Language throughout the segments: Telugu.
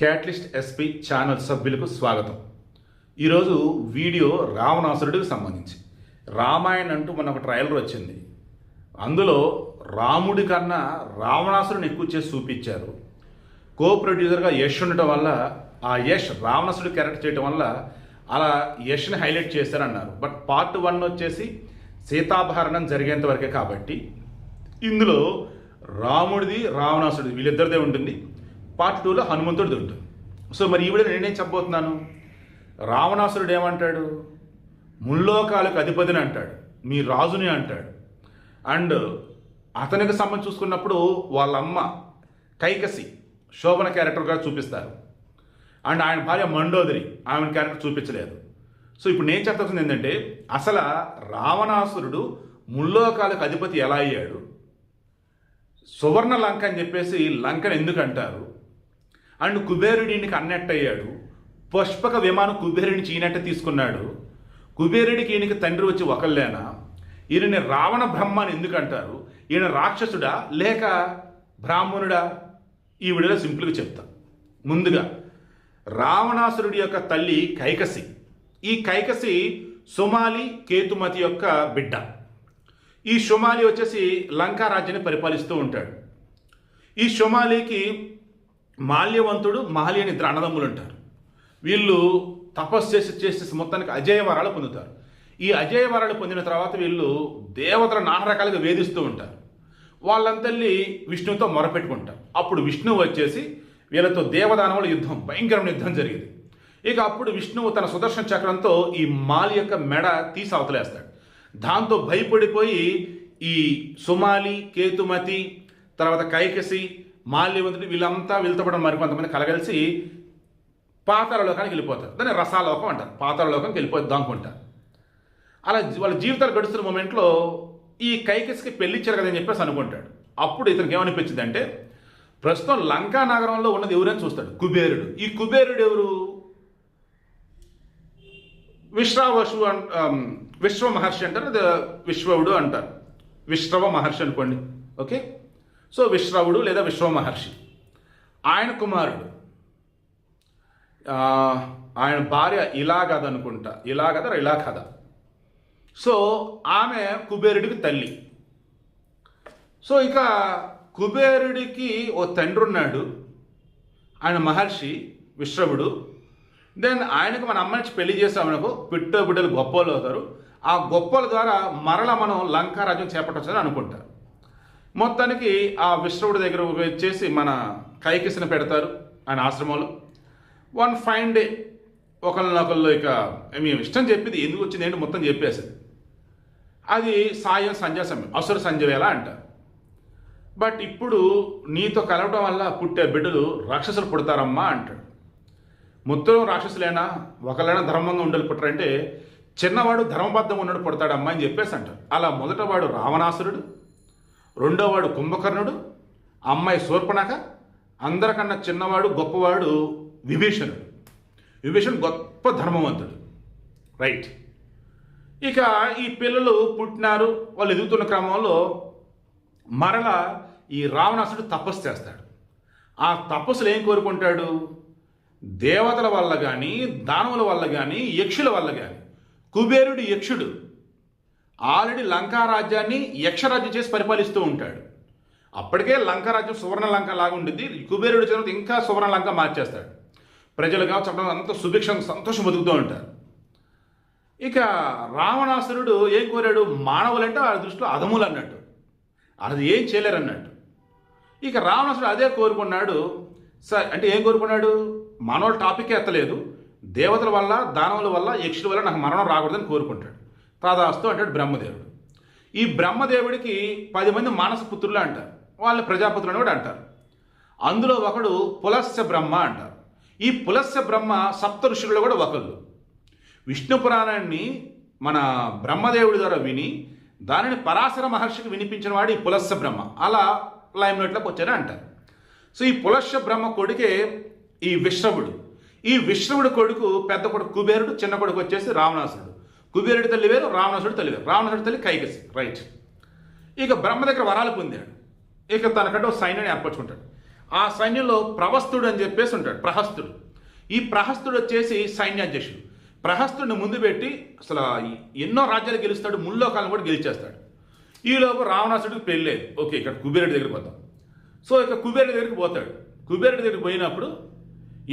క్యాటలిస్ట్ ఎస్పీ ఛానల్ సభ్యులకు స్వాగతం. ఈరోజు వీడియో రావణాసురుడికి సంబంధించి. రామాయణం అంటూ మన ఒక ట్రైలర్ వచ్చింది. అందులో రాముడి కన్నా రావణాసురుని ఎక్కువ చేసి చూపించారు. కో ప్రొడ్యూసర్గా యష్ ఉండటం వల్ల ఆ యష్ రావణాసురుడి క్యారెక్టర్ చేయడం వల్ల అలా యష్ని హైలైట్ చేశారన్నారు. బట్ పార్ట్ 1 వచ్చేసి సీతాపహరణం జరిగేంత వరకే కాబట్టి ఇందులో రాముడిది రావణాసుడిది వీళ్ళిద్దరిదే ఉంటుంది. పార్ట్ 2లో హనుమంతుడిది ఉంటుంది. సో మరి ఈ వీడియో నేనేం చెప్పబోతున్నాను, రావణాసురుడు ఏమంటాడు, ముల్లోకాలకు అధిపతిని అంటాడు, మీ రాజుని అంటాడు. అండ్ అతనికి సంబంధించి చూసుకున్నప్పుడు వాళ్ళ అమ్మ కైకసి శోభన క్యారెక్టర్గా చూపిస్తారు. అండ్ ఆయన భార్య మండోదరి ఆమె క్యారెక్టర్ చూపించలేదు. సో ఇప్పుడు నేను చెప్పాల్సింది ఏంటంటే, అసలు రావణాసురుడు ముల్లోకాలకు అధిపతి ఎలా అయ్యాడు, సువర్ణ లంక అని చెప్పేసి లంకను ఎందుకు అంటారు, అండ్ కుబేరుడికి అన్నట్టయ్యాడు, పుష్పక విమానం కుబేరుడిని ఈయనట్టే తీసుకున్నాడు, కుబేరుడికి ఈయనకి తండ్రి వచ్చి ఒకళ్ళేనా, ఈయనని రావణ బ్రహ్మ అని ఎందుకు అంటారు, ఈయన రాక్షసుడా లేక బ్రాహ్మణుడా, ఈ వీడియోలో సింపుల్గా చెప్తా. ముందుగా రావణాసురుడి యొక్క తల్లి కైకసి. ఈ కైకసి సుమాలి కేతుమతి యొక్క బిడ్డ. ఈ సుమాలి వచ్చేసి లంకా రాజ్యాన్ని పరిపాలిస్తూ ఉంటాడు. ఈ సుమాలికి మాల్యవంతుడు మాలి అని ఇద్దరు అన్నదమ్ములు ఉంటారు. వీళ్ళు తపస్సు చేసి మొత్తానికి అజేయ వరాలు పొందుతారు. ఈ అజేయ వరాలు పొందిన తర్వాత వీళ్ళు దేవతల నానా రకాలుగా వేధిస్తూ ఉంటారు. వాళ్ళంతల్లి విష్ణువుతో మొరపెట్టుకుంటారు. అప్పుడు విష్ణువు వచ్చేసి వీళ్ళతో దేవదానవుల యుద్ధం, భయంకరమైన యుద్ధం జరిగింది. ఇక అప్పుడు విష్ణువు తన సుదర్శన చక్రంతో ఈ మాలి యొక్క మెడ తీసి అవతలేస్తాడు. దాంతో భయపడిపోయి ఈ సుమాలి, కేతుమతి, తర్వాత కైకసి, మాల్యవంతుడు వీళ్ళంతా వీళ్ళతో పాటు మరికొంతమంది కలగలిసి పాతాళలోకానికి వెళ్ళిపోతారు. దాన్ని రసాలోకం అంటారు. పాతాళలోకానికి వెళ్ళిపోద్దాం అనుకుంటారు. అలా వాళ్ళ జీవితాలు గడుస్తున్న మూమెంట్లో ఈ కైకసికి పెళ్ళిచ్చారు కదని చెప్పేసి అనుకుంటాడు. అప్పుడు ఇతనికి ఏమనిపించింది అంటే, ప్రస్తుతం లంకా నగరంలో ఉన్నది ఎవరని చూస్తాడు, కుబేరుడు. ఈ కుబేరుడు ఎవరు, విశ్వ మహర్షి అంటారు, విశ్వవుడు అంటారు, విశ్రవ మహర్షి అనుకోండి. ఓకే, సో విశ్రవుడు లేదా విశ్వ మహర్షి. ఆయన కుమారుడు. ఆయన భార్య ఇలాగద అనుకుంటా, ఇలాగద. సో ఆమె కుబేరుడికి తల్లి. సో ఇక కుబేరుడికి ఓ తండ్రి ఉన్నాడు, ఆయన మహర్షి విశ్రవుడు. దెన్ ఆయనకు మన అమ్మాయికి పెళ్లి చేసామనుకో పిట్ట బిడ్డలు గొప్పలు అవుతారు. ఆ గొప్పల ద్వారా మరల మనం లంకా రాజ్యం చేపట్టవచ్చని అనుకుంటారు. మొత్తానికి ఆ విశ్రవుడి దగ్గర వచ్చేసి మన కైకసిని పెడతారు ఆయన ఆశ్రమంలో. వన్ ఫైన్ డే ఒకళ్ళనొకళ్ళు ఇక మేము ఇష్టం చెప్పింది ఎందుకు వచ్చింది ఏంటి మొత్తం చెప్పేసింది. అది సాయం సంధ్యా సమయం, అసుర సంధ్య వేళ అంటారు. బట్ ఇప్పుడు నీతో కలవడం వల్ల పుట్టే బిడ్డలు రాక్షసులు పుడతారమ్మా అంటాడు. మొత్తం రాక్షసులైనా ఒకళ్ళైనా ధర్మంగా ఉండాలి పుట్టారంటే, చిన్నవాడు ధర్మబద్ధంగా ఉన్నాడు పుడతాడమ్మా అని చెప్పేసి అంటారు. అలా మొదటవాడు రావణాసురుడు, రెండోవాడు కుంభకర్ణుడు, అమ్మాయి శూర్పణఖ, అందరికన్నా చిన్నవాడు గొప్పవాడు విభీషణుడు. విభీషణుడు గొప్ప ధర్మవంతుడు. రైట్. ఇక ఈ పిల్లలు పుట్టినారు, వాళ్ళు ఎదుగుతున్న క్రమంలో మరలా ఈ రావణాసురుడు తపస్సు చేస్తాడు. ఆ తపస్సులు ఏం కోరుకుంటాడు, దేవతల వల్ల కానీ, దానవుల వల్ల కానీ, యక్షుల వల్ల కానీ. కుబేరుడు యక్షుడు, ఆల్రెడీ లంకా రాజ్యాన్ని యక్షరాజ్యం చేసి పరిపాలిస్తూ ఉంటాడు. అప్పటికే లంకా రాజ్యం సువర్ణ లంక లాగా ఉండింది. కుబేరుడు తర్వాత ఇంకా సువర్ణ లంక మార్చేస్తాడు. ప్రజలు కావచ్చు చెప్పడం అంత సుభిక్షం సంతోషం బతుకుతూ ఉంటారు. ఇక రావణాసురుడు ఏం కోరాడు, మానవులంటే వాళ్ళ దృష్టిలో అధములు అన్నట్టు, అది ఏం చేయలేరు అన్నట్టు. ఇక రావణాసురుడు అదే కోరుకున్నాడు. అంటే ఏం కోరుకున్నాడు, మానవుల టాపికే ఎత్తలేదు, దేవతల వల్ల, దానవుల వల్ల, యక్షుల వల్ల నాకు మరణం రాకూడదని కోరుకుంటాడు. తాదాస్తు అంటాడు బ్రహ్మదేవుడు. ఈ బ్రహ్మదేవుడికి 10 మంది మానస పుత్రులు అంటారు, వాళ్ళని ప్రజాపుత్రులని కూడా అంటారు. అందులో ఒకడు పులస్య బ్రహ్మ అంటారు. ఈ పులస్య బ్రహ్మ సప్త ఋషులలో కూడా ఒకళ్ళు. విష్ణు పురాణాన్ని మన బ్రహ్మదేవుడి ద్వారా విని దానిని పరాశర మహర్షికి వినిపించిన వాడు ఈ పులస్య బ్రహ్మ. అలా లైమ్లైట్లోకి వచ్చారని అంటారు. సో ఈ పులస్య బ్రహ్మ కొడుకే ఈ విశ్రవుడు. ఈ విశ్రవుడు కొడుకు పెద్ద కొడుకు కుబేరుడు, చిన్న కొడుకు వచ్చేసి రావణాసురుడు. కుబేరుడి తల్లి వేరు, రావణాసురుడు తల్లి వేరు. రావణాసురుడి తల్లి కైకసి. రైట్. ఇక బ్రహ్మ దగ్గర వరాలు పొందాడు. ఇక తనకంటే ఒక సైన్యాన్ని ఏర్పరచుకుంటాడు. ఆ సైన్యంలో ప్రవస్తుడు అని చెప్పేసి ఉంటాడు, ప్రహస్తుడు. ఈ ప్రహస్తుడు వచ్చేసి సైన్యాధ్యక్షుడు. ప్రహస్తుడిని ముందు పెట్టి అసలు ఎన్నో రాజ్యాలు గెలుస్తాడు, ముల్లోకాలను కూడా గెలిచేస్తాడు. ఈలోపు రావణాసుడికి పెళ్ళేది. ఓకే, ఇక్కడ కుబేరుడి దగ్గరికి పోతాం. సో ఇక కుబేరుడి దగ్గరికి పోతాడు. కుబేరుడి దగ్గరికి పోయినప్పుడు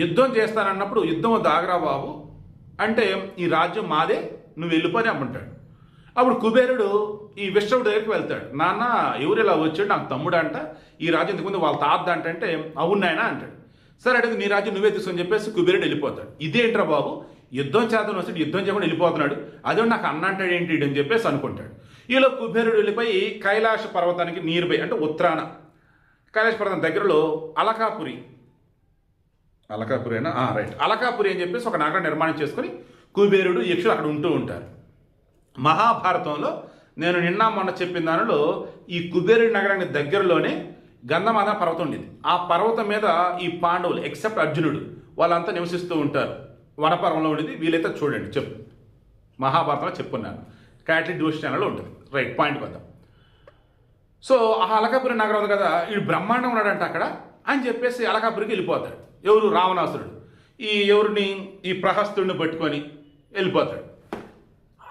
యుద్ధం చేస్తానన్నప్పుడు యుద్ధం వద్ద ఆగరా బాబు అంటే, ఈ రాజ్యం మాదే, నువ్వు వెళ్ళిపోని అమ్మంటాడు. అప్పుడు కుబేరుడు ఈ విశ్రవుడి దగ్గరికి వెళ్తాడు. నాన్న ఎవరు ఇలా వచ్చాడు, నాకు తమ్ముడు అంట, ఈ రాజ్యం ఇంతకుముందు వాళ్ళ తాత అంటే అవును నాయన అంటాడు. సరే అడిగి నీ రాజ్యం నువ్వే తీసుకొని చెప్పేసి కుబేరుడు వెళ్ళిపోతాడు. ఇదేంట్రా బాబు, యుద్ధం చేతను వస్తాడు, యుద్ధం చేయకుండా వెళ్ళిపోతున్నాడు, అదే నాకు అన్న అంటాడు ఏంటి అని చెప్పేసి అనుకుంటాడు. ఈలో కుబేరుడు వెళ్ళిపోయి కైలాస పర్వతానికి నియర్బై అంటే ఉత్తరాన కైలాస పర్వతం దగ్గరలో అలకాపురి రైట్, అలకాపురి అని చెప్పేసి ఒక నగరం నిర్మాణం చేసుకుని కుబేరుడు యక్షులు అక్కడ ఉంటూ ఉంటారు. మహాభారతంలో నేను నిన్న మొన్న చెప్పిన దానిలో ఈ కుబేరుడి నగరానికి దగ్గరలోనే గంధమాదన పర్వతం ఉండేది. ఆ పర్వతం మీద ఈ పాండవులు ఎక్సెప్ట్ అర్జునుడు వాళ్ళంతా నివసిస్తూ ఉంటారు. వనపర్వంలో ఉండేది. వీలైతే చూడండి, చెప్పు మహాభారతంలో చెప్పున్నాను, క్యాటరీ డివోషన్ ఛానల్లో ఉంటుంది. రైట్, పాయింట్కి వద్దాం. సో ఆ అలకాపురి నగరం ఉంది కదా, ఈ బ్రహ్మాండం ఉన్నాడంట అక్కడ అని చెప్పేసి అలకాపురికి వెళ్ళిపోతాడు. ఎవరు, రావణాసురుడు ఈ ప్రహస్తుడిని పట్టుకొని వెళ్ళిపోతాడు.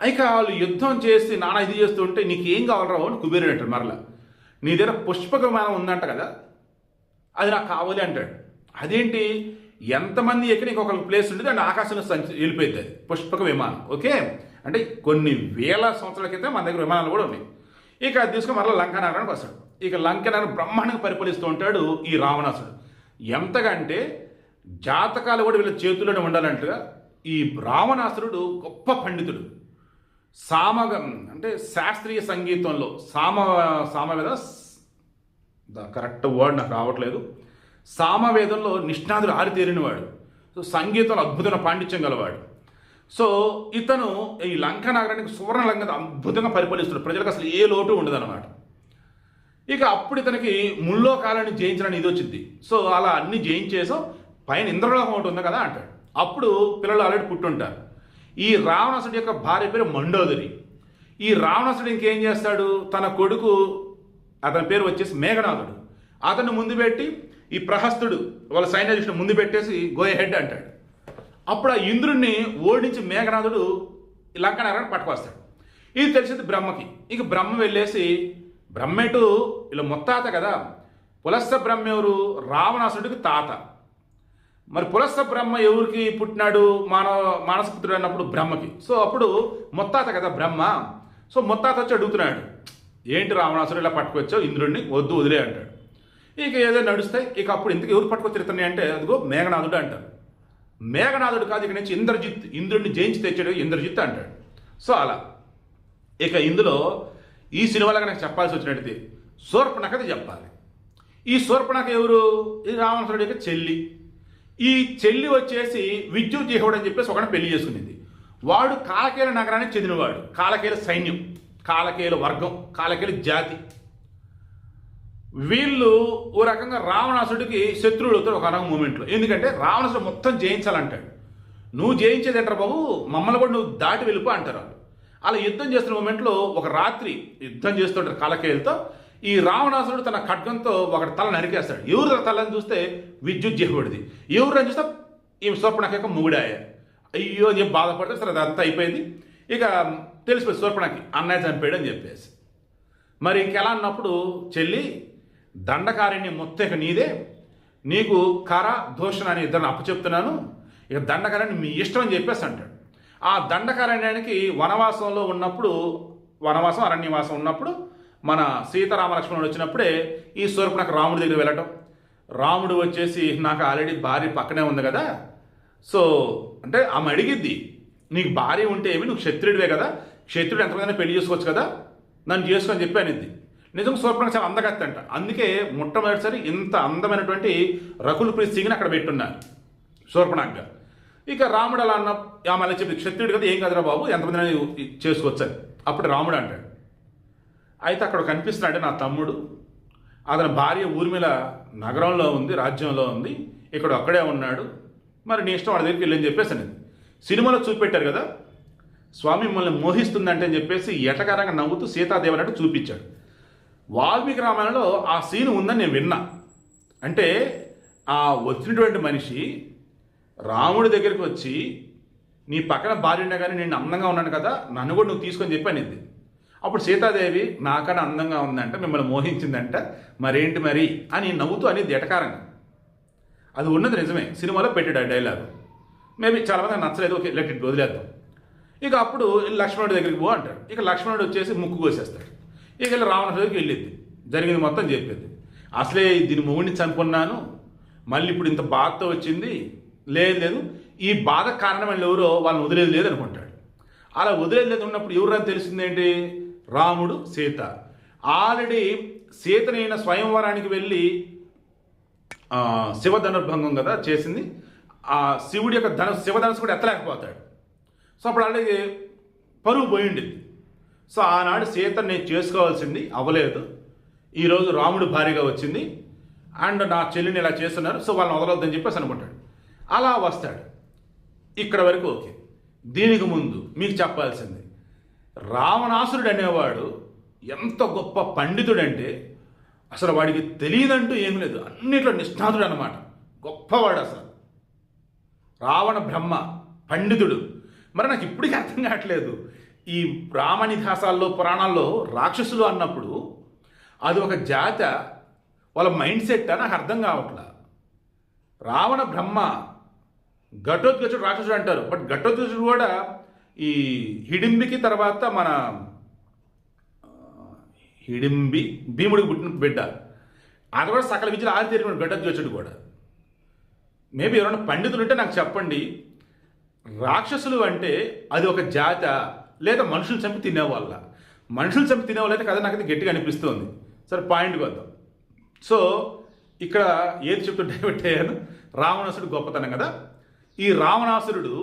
ఇక వాళ్ళు యుద్ధం చేసి నానా ఇది చేస్తూ ఉంటే నీకేం కావాలరావు అని కుబేరుడు అంటాడు. మరలా నీ దగ్గర పుష్పక విమానం ఉందంట కదా, అది నాకు కావాలి అంటాడు. అదేంటి, ఎంతమంది ఎక్కి నీకు ఒక ప్లేస్ ఉంటుంది అండ్ ఆకాశంలో వెళ్ళిపోయింది అది పుష్పక విమానం. ఓకే, అంటే కొన్ని వేల సంవత్సరాల క్రితం మన దగ్గర విమానాలు కూడా ఉన్నాయి. ఇక అది తీసుకుని మరలా లంకా నగరానికి వస్తాడు. ఇక లంకా నగరం బ్రహ్మాండంగా పరిపాలిస్తూ ఉంటాడు ఈ రావణాసుడు. ఎంతగా అంటే జాతకాలు కూడా వీళ్ళ చేతుల్లోనే ఉండాలంటగా ఈ రావణాసురుడు గొప్ప పండితుడు. అంటే శాస్త్రీయ సంగీతంలో సామవేద కరెక్ట్ వర్డ్ నాకు రావట్లేదు, సామవేదంలో నిష్ణాతుడు ఆరితేరినవాడు. సో సంగీతంలో అద్భుతమైన పాండిత్యం గలవాడు. సో ఇతను ఈ లంకా నగరానికి సువర్ణ లంక అద్భుతంగా పరిపాలిస్తున్నాడు. ప్రజలకు అసలు ఏ లోటు ఉండదన్నమాట. ఇక అప్పుడు ఇతనికి ముల్లోకాలని జయించడానికి ఇది వచ్చింది. సో అలా అన్ని జయించేసాం, పైన ఇంద్రలోకం ఒకటి ఉంది కదా అంటాడు. అప్పుడు పిల్లలు ఆల్రెడీ పుట్టుంటారు. ఈ రావణాసుడి యొక్క భార్య పేరు మండోదరి. ఈ రావణాసుడు ఇంకేం చేస్తాడు, తన కొడుకు అతని పేరు వచ్చేసి మేఘనాథుడు, అతన్ని ముందు పెట్టి ఈ ప్రహస్తుడు వాళ్ళ సైన్యాధీశుడు ముందు పెట్టేసి గో హెడ్ అంటాడు. అప్పుడు ఆ ఇంద్రుడిని ఓడించి మేఘనాథుడు లంకా నగరాన్ని పట్టుకొస్తాడు. ఇది తెలిసింది బ్రహ్మకి. ఇక బ్రహ్మ వెళ్ళేసి, బ్రహ్మేటు ఇలా ముత్తాత కదా, పులస్త బ్రహ్మ ఎవరు, రావణాసుడికి తాత. మరి పులస్త బ్రహ్మ ఎవరికి పుట్టినాడు, మానసపుత్రుడు అన్నప్పుడు బ్రహ్మకి. సో అప్పుడు ముత్తాత కదా బ్రహ్మ. సో ముత్తాత వచ్చి అడుగుతున్నాడు, ఏంటి రావణాసుడు ఇలా పట్టుకొచ్చావు ఇంద్రుడిని, వద్దు వదిలే అంటాడు. ఇక ఏదో నడుస్తాయి. ఇక అప్పుడు ఇంతకు ఎవరు పట్టుకొచ్చారు ఇతన్ని అంటే, అదిగో మేఘనాథుడు అంటారు. మేఘనాథుడు కాదు, ఇక నుంచి ఇంద్రజిత్, ఇంద్రుడిని జయించి తెచ్చాడు ఇంద్రజిత్ అంటాడు. సో అలా ఇక ఇందులో ఈ సినిమాలో నాకు చెప్పాల్సి వచ్చినట్టు శూర్పణఖది చెప్పాలి. ఈ శూర్పణఖ ఎవరు, ఈ రావణాసురుడి యొక్క చెల్లి. ఈ చెల్లి వచ్చేసి విద్యుజ్జేహుడు అని చెప్పేసి ఒకటి పెళ్లి చేసుకునేది. వాడు కాలకేల నగరానికి చెందినవాడు. కాలకేల సైన్యం, కాలకేల వర్గం, కాలకేల జాతి. వీళ్ళు ఓ రకంగా రావణాసుడికి శత్రువులు అవుతారు ఒక అనగా మూమెంట్లో. ఎందుకంటే రావణాసుడు మొత్తం జయించాలంటాడు. నువ్వు జయించేది ఏంటారు బాబు, మమ్మల్ని కూడా నువ్వు దాటి వెళ్ళిపో అంటారు వాళ్ళు. అలా యుద్ధం చేస్తున్న మూమెంట్లో ఒక రాత్రి యుద్ధం చేస్తుంటారు కాలకేయులతో. ఈ రావణాసురుడు తన ఖడ్గంతో ఒకటి తల నరికేస్తాడు. ఎవరు తలని చూస్తే విద్యుజ్జేహుడిది, ఎవరు అని చూస్తే ఈ శూర్పణఖ యొక్క మొగుడాయ. అయ్యో అని చెప్పి బాధపడితే సరే అదంతా అయిపోయింది. ఇక తెలిసిపోయి శూర్పణఖకి అన్నయ్య చంపాడు అని చెప్పేసి. మరి ఇంకెలా అన్నప్పుడు చెల్లి, దండకారిణ్యం మొత్తం ఇక నీదే, నీకు కర దోషణ అని ఇద్దరిని అప్పచెప్తున్నాను, ఇక దండకారణ్యం మీ ఇష్టం అని చెప్పేసి అంటాడు. ఆ దండకారణ్యానికి వనవాసంలో ఉన్నప్పుడు, వనవాసం అరణ్యవాసం ఉన్నప్పుడు మన సీతారామ లక్ష్మణుడు వచ్చినప్పుడే ఈ శూర్పణఖ రాముడి దగ్గర వెళ్ళటం. రాముడు వచ్చేసి, నాకు ఆల్రెడీ భార్య పక్కనే ఉంది కదా, సో అంటే ఆమె అడిగిద్ది, నీకు భార్య ఉంటే ఏమి, నువ్వు క్షత్రుడివే కదా, క్షత్రుడు ఎంతమంది పెళ్లి చేసుకోవచ్చు కదా, నన్ను చేసుకొని చెప్పానిద్ది. నిజం శూర్పణఖ చాలా అందగత్తి అంట. అందుకే మొట్టమొదటిసారి ఇంత అందమైనటువంటి రకుల్ ప్రీత్ సింగ్ని అక్కడ పెట్టున్నారు శూర్పణఖగా. ఇక రాముడు అలా అన్న, ఆమె అలా చెప్పి క్షత్రుడు కదా, ఏం కదరా బాబు, ఎంతమంది చేసుకోవచ్చు అని. అప్పుడు రాముడు అంటాడు, అయితే అక్కడ కనిపిస్తున్నాడే నా తమ్ముడు, అతని భార్య ఊర్మిళ నగరంలో ఉంది, రాజ్యంలో ఉంది, ఇక్కడ అక్కడే ఉన్నాడు, మరి నీ ఇష్టం వాళ్ళ దగ్గరికి వెళ్ళని చెప్పేసి అనేది సినిమాలో చూపెట్టారు కదా, స్వామి మిమ్మల్ని మోహిస్తుందంటే అని చెప్పేసి ఎటకారంగా నవ్వుతూ సీతాదేవి అన్నట్టు చూపించాడు. వాల్మీకి రామాయణంలో ఆ సీన్ ఉందని నేను విన్నా. అంటే ఆ వచ్చినటువంటి మనిషి రాముడి దగ్గరికి వచ్చి నీ పక్కన భార్య ఉన్నా కానీ నేను అందంగా ఉన్నాను కదా, నన్ను కూడా నువ్వు తీసుకొని చెప్పానిది. అప్పుడు సీతాదేవి నాకన్నా అందంగా ఉందంట, మిమ్మల్ని మోహించిందంట, మరేంటి మరి అని నవ్వుతూ అనేది ఎటకారంగా. అది ఉన్నది నిజమే, సినిమాలో పెట్టాడు ఆ డైలాగ్. మేబీ చాలామంది నచ్చలేదు, ఓకే లెట్ ఇట్ వదిలేద్దాం. ఇక అప్పుడు లక్ష్మణుడి దగ్గరికి పో అంటాడు. ఇక లక్ష్మణుడు వచ్చేసి ముక్కు కోసేస్తాడు. ఇక రావణుడికి వెళ్ళిద్ది, జరిగింది మొత్తం చెప్పేది. అసలే దీని మొగుడిని చంపుకున్నాను, మళ్ళీ ఇప్పుడు ఇంత బాధతో వచ్చింది, లేదు ఈ బాధ కారణమైన ఎవరో వాళ్ళని వదిలేదు లేదు అనుకుంటాడు. అలా వదిలేదు లేదు ఉన్నప్పుడు ఎవరని తెలిసిందేంటి, రాముడు సీత. ఆల్రెడీ సీతనైన స్వయంవరానికి వెళ్ళి శివధనుర్భంగం కదా చేసింది, ఆ శివుడి యొక్క శివధనుసు కూడా ఎత్తలేకపోతాడు. సో అప్పుడు అలాగే పరువు పోయిండింది. సో ఆనాడు సీత నేను చేసుకోవాల్సింది అవ్వలేదు, ఈరోజు రాముడు భార్యగా వచ్చింది అండ్ నా చెల్లిని ఇలా చేస్తున్నారు, సో వాళ్ళని వదలొద్దని చెప్పేసి అనుకుంటాడు. అలా వస్తాడు. ఇక్కడ వరకు ఓకే. దీనికి ముందు మీకు చెప్పాల్సింది, రావణాసురుడు అనేవాడు ఎంత గొప్ప పండితుడంటే అసలు వాడికి తెలియదంటూ ఏం లేదు, అన్నిట్లో నిష్ణాతుడు అన్నమాట, గొప్పవాడు అసలు. రావణ బ్రహ్మ పండితుడు. మరి నాకు ఇప్పటికీ అర్థం కావట్లేదు, ఈ రామనిధాసాల్లో పురాణాల్లో రాక్షసులు అన్నప్పుడు అది ఒక జాత, వాళ్ళ మైండ్ సెట్ నాకు అర్థం కావట్లా. రావణ బ్రహ్మ, ఘటోత్కచుడు రాక్షసుడు అంటారు, బట్ ఘటోత్కచుడు కూడా ఈ హిడింబికి తర్వాత మన హిడింబి భీముడికి పుట్టిన బిడ్డ, అది కూడా సకల విద్యలు ఆరితేరినాడు ఘటోత్కచుడు కూడా. మేబీ ఎవరైనా పండితులు ఉంటే నాకు చెప్పండి, రాక్షసులు అంటే అది ఒక జాత లేదా మనుషులు చంపి తినేవాళ్ళ? మనుషులు చంపి తినేవాళ్ళు అయితే కదా నాకైతే గట్టిగా అనిపిస్తుంది. సరే పాయింట్కి వద్దాం. సో ఇక్కడ ఏది చెప్తూ డైవర్ట్ అయ్యాను, రావణాసురుడు గొప్పతనం కదా. ఈ రావణాసురుడు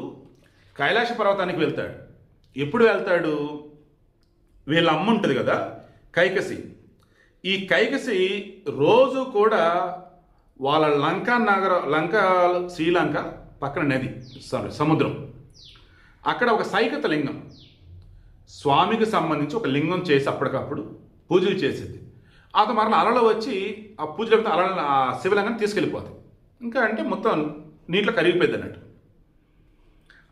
కైలాస పర్వతానికి వెళ్తాడు. ఎప్పుడు వెళ్తాడు, వీళ్ళ అమ్మ ఉంటుంది కదా కైకసి, ఈ కైకసి రోజు కూడా వాళ్ళ లంక శ్రీలంక పక్కన నది, సముద్రం, అక్కడ ఒక సైకత లింగం, స్వామికి సంబంధించి ఒక లింగం చేసి అప్పటికప్పుడు పూజలు చేసేది. అది మరలా అలలు వచ్చి ఆ పూజలు అలల ఆ శివలింగాన్ని తీసుకెళ్ళిపోతాయి, ఇంకా అంటే మొత్తం నీటిలో కరిగిపోయింది అన్నట్టు.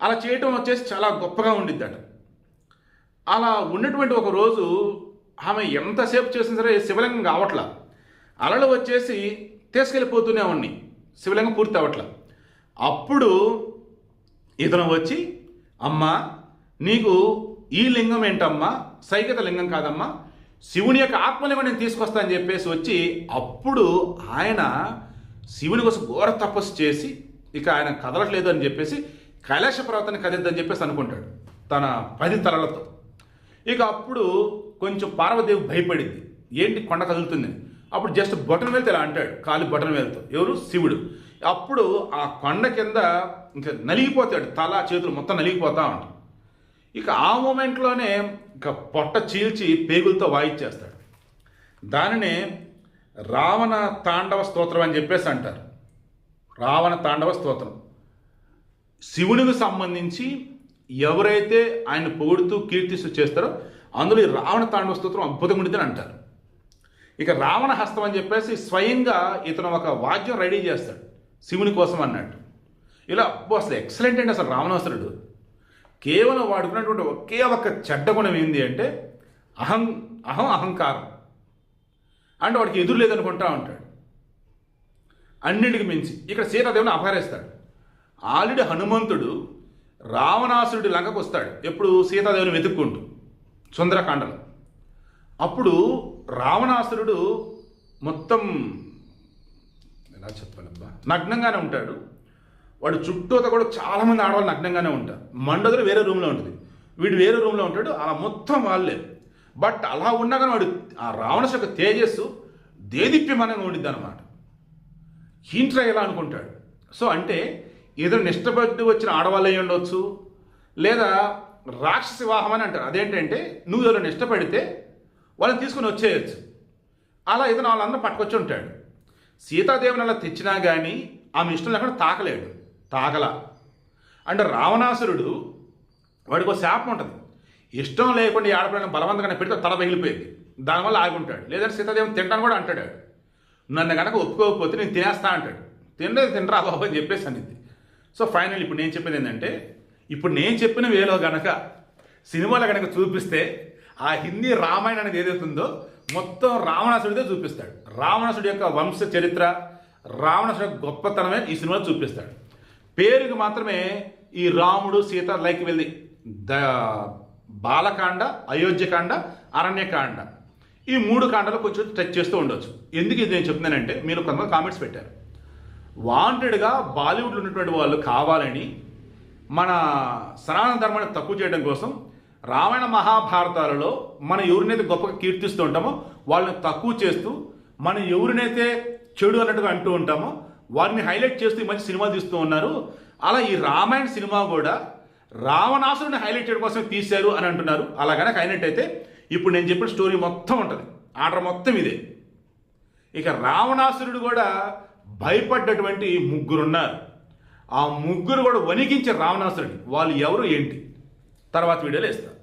అలా చేయటం వచ్చేసి చాలా గొప్పగా ఉండిద్దట. అలా ఉన్నటువంటి ఒక రోజు ఆమె ఎంతసేపు చేసినా సరే శివలింగం కావట్లా, అలలు వచ్చేసి తీసుకెళ్ళిపోతూనే ఉన్నాయి, శివలింగం పూర్తి అవ్వట్లా. అప్పుడు ఇతను వచ్చి, అమ్మా నీకు ఈ లింగం ఏంటమ్మా, సైకత లింగం కాదమ్మా, శివుని యొక్క ఆత్మలింగం నేను తీసుకొస్తా అని చెప్పేసి వచ్చి, అప్పుడు ఆయన శివుని కోసం ఘోర తపస్సు చేసి ఇక ఆయన కదలట్లేదు అని చెప్పేసి కైలాస పర్వతాన్ని కదిద్దని చెప్పేసి అనుకుంటాడు తన 10 తలలతో. ఇక అప్పుడు కొంచెం పార్వదేవి భయపడింది, ఏంటి కొండ కదులుతుంది. అప్పుడు జస్ట్ బొటన వేలుతో ఇలా అంటాడు, కాలి బొటన వేలుతో, ఎవరు శివుడు. అప్పుడు ఆ కొండ కింద ఇంకా నలిగిపోతాడు, తల చేతులు మొత్తం నలిగిపోతా ఉంటాడు. ఇక ఆ మూమెంట్లోనే ఇంకా పొట్ట చీల్చి పేగులతో వాయిచ్చేస్తాడు. దానినే రావణ తాండవ స్తోత్రం అని చెప్పేసి అంటారు. రావణ తాండవ స్తోత్రం శివునికి సంబంధించి ఎవరైతే ఆయన పొగుడుతూ కీర్తిస్తూ చేస్తారో అందులో ఈ రావణ తాండవ స్తోత్రం అద్భుతంగా ఉంటుందని అంటారు. ఇక రావణ హస్తం అని చెప్పేసి స్వయంగా ఇతను ఒక వాద్యం రెడీ చేస్తాడు శివుని కోసం అన్నట్టు. ఇలా అసలు ఎక్సలెంట్ అండి అసలు రావణాసురుడు. కేవలం వాడుకున్నటువంటి ఒకే ఒక చెడ్డ గుణం ఏంది అంటే అహంకారం. అంటే వాడికి ఎదురు లేదనుకుంటా ఉంటాడు. అన్నింటికి మించి ఇక్కడ సీతాదేవిని అపహరిస్తాడు. ఆల్రెడీ హనుమంతుడు రావణాసురుడి లంకకు వస్తాడు, ఎప్పుడు సీతాదేవిని వెతుక్కుంటూ సుందరకాండలో. అప్పుడు రావణాసురుడు మొత్తం ఎలా చెప్పాలబ్బా నగ్నంగానే ఉంటాడు. వాడు చుట్టూతో కూడా చాలామంది ఆడవాళ్ళు నగ్నంగానే ఉంటారు. మండోదరి వేరే రూమ్లో ఉంటుంది, వీడు వేరే రూమ్లో ఉంటాడు, అలా మొత్తం వాళ్ళే. బట్ అలా ఉన్నా కానీ వాడు ఆ రావణాసు యొక్క తేజస్సు దేదీప్యమానంగా ఉండిద్ది అనమాట. హీంట్రా ఎలా అనుకుంటాడు. సో అంటే ఏదో నిష్టపడి వచ్చిన ఆడవాళ్ళు అయి ఉండొచ్చు, లేదా రాక్షస వివాహం అని అంటారు. అదేంటంటే నువ్వు ఎవరైనా ఇష్టపడితే వాళ్ళని తీసుకుని వచ్చేయచ్చు. అలా ఇతను వాళ్ళందరూ పట్టుకొచ్చి ఉంటాడు. సీతాదేవిని అలా తెచ్చినా కానీ ఆమె ఇష్టం లేకుండా తాకలేడు, తాకలా. అంటే రావణాసురుడు వాడికి ఒక శాపం ఉంటుంది, ఇష్టం లేకుండా ఆడపిల్లని బలవంతంగా పెడితే తల పగిలిపోయింది, దానివల్ల ఆగుంటాడు. లేదంటే సీతాదేవిని తింటాను కూడా అంటాడు. నన్ను కనుక ఒప్పుకోకపోతే నేను తినేస్తా అంటాడు. తినరా బాబు అని చెప్పేసి అనిద్ది. సో ఫైనల్ ఇప్పుడు నేను చెప్పేది ఏంటంటే, ఇప్పుడు నేను చెప్పిన వేలో గనక సినిమాలో కనుక చూపిస్తే ఆ హిందీ రామాయణం అనేది ఏదైతుందో మొత్తం రావణాసుడిదే చూపిస్తాడు. రావణాసుడి యొక్క వంశ చరిత్ర, రావణాసుడి యొక్క గొప్పతనమే ఈ సినిమాలో చూపిస్తాడు. పేరుకి మాత్రమే ఈ రాముడు సీత లైక్ వెళ్ళి బాలకాండ, అయోధ్యకాండ, అరణ్యకాండ ఈ 3 కాండాలు కొంచెం టచ్ చేస్తూ ఉండొచ్చు. ఎందుకు ఇది నేను చెప్తున్నానంటే, మీరు కొంతమంది కామెంట్స్ పెట్టారు, వాంటెడ్గా బాలీవుడ్లో ఉన్నటువంటి వాళ్ళు కావాలని మన సనాతన ధర్మాన్ని తక్కువ చేయడం కోసం రామాయణ మహాభారతాలలో మన ఎవరినైతే గొప్పగా కీర్తిస్తూ ఉంటామో వాళ్ళని తక్కువ చేస్తూ, మనం ఎవరినైతే చెడు అన్నట్టుగా అంటూ ఉంటామో వారిని హైలైట్ చేస్తూ ఈ మంచి సినిమాలు తీస్తూ ఉన్నారు. అలా ఈ రామాయణ సినిమా కూడా రావణాసురుని హైలైట్ చేయడం కోసం తీశారు అని అంటున్నారు. అలా కనుక హైలైట్ అయితే ఇప్పుడు నేను చెప్పిన స్టోరీ మొత్తం ఉంటుంది, ఆర్డర్ మొత్తం ఇదే. ఇక రావణాసురుడు కూడా భయపడ్డటువంటి 3 ఉన్నారు. ఆ 3 కూడా వణికించే రావణాసురుడిని. వాళ్ళు ఎవరు ఏంటి తర్వాత వీడియోలో ఇస్తారు.